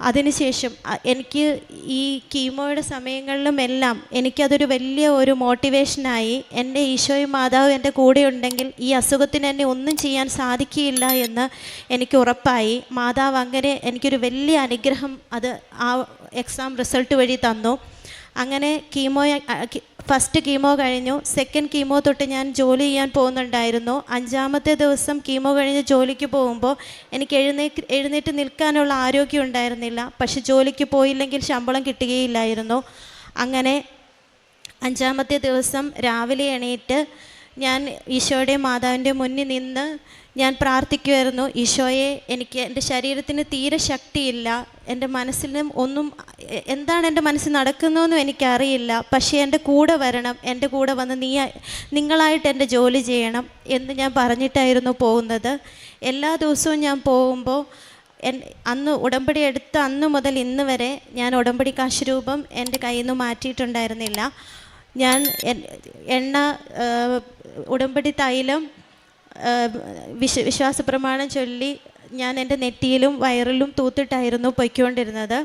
അതിനുശേഷം എനിക്ക് ഈ കീമോയുടെ സമയങ്ങളിലും എല്ലാം എനിക്കതൊരു വലിയ ഒരു മോട്ടിവേഷനായി. എൻ്റെ ഈശോയും മാതാവും എൻ്റെ കൂടെ ഉണ്ടെങ്കിൽ ഈ അസുഖത്തിന് എന്നെ ഒന്നും ചെയ്യാൻ സാധിക്കില്ല എന്ന് എനിക്ക് ഉറപ്പായി. മാതാവ് അങ്ങനെ എനിക്കൊരു വലിയ അനുഗ്രഹം അത് ആ എക്സാം റിസൾട്ട് വഴി തന്നു. അങ്ങനെ ഫസ്റ്റ് കീമോ കഴിഞ്ഞു. സെക്കൻഡ് കീമോ തൊട്ട് ഞാൻ ജോലി ചെയ്യാൻ പോകുന്നുണ്ടായിരുന്നു. 5-ാമത്തെ ദിവസം കീമോ കഴിഞ്ഞ് ജോലിക്ക് പോകുമ്പോൾ എനിക്ക് എഴുന്നേറ്റ് നിൽക്കാനുള്ള ആരോഗ്യം ഉണ്ടായിരുന്നില്ല. പക്ഷെ ജോലിക്ക് പോയില്ലെങ്കിൽ ശമ്പളം കിട്ടുകയില്ലായിരുന്നു. അങ്ങനെ 5-ാമത്തെ ദിവസം രാവിലെ എണീറ്റ് ഞാൻ ഈശോയുടെ മാതാവിൻ്റെ മുന്നിൽ നിന്ന് ഞാൻ പ്രാർത്ഥിക്കുമായിരുന്നു. ഈശോയെ, എനിക്ക് എൻ്റെ ശരീരത്തിന് തീരെ ശക്തിയില്ല, എൻ്റെ മനസ്സിലും ഒന്നും, എന്താണ് എൻ്റെ മനസ്സിൽ നടക്കുന്നതെന്നും എനിക്കറിയില്ല. പക്ഷേ എൻ്റെ കൂടെ വരണം, എൻ്റെ കൂടെ വന്ന് നിങ്ങളായിട്ട് എൻ്റെ ജോലി ചെയ്യണം എന്ന് ഞാൻ പറഞ്ഞിട്ടായിരുന്നു പോകുന്നത്. എല്ലാ ദിവസവും ഞാൻ പോകുമ്പോൾ അന്ന് ഉടമ്പടി എടുത്ത അന്ന് മുതൽ ഇന്ന് വരെ ഞാൻ ഉടമ്പടി കാശ് രൂപം എൻ്റെ കയ്യിൽ നിന്ന് മാറ്റിയിട്ടുണ്ടായിരുന്നില്ല. ഞാൻ എണ്ണ, ഉടമ്പടി തൈലം, വിശ്വാസ പ്രമാണം ചൊല്ലി ഞാൻ എൻ്റെ നെറ്റിയിലും വയറിലും തൂത്തിട്ടായിരുന്നു പൊയ്ക്കൊണ്ടിരുന്നത്.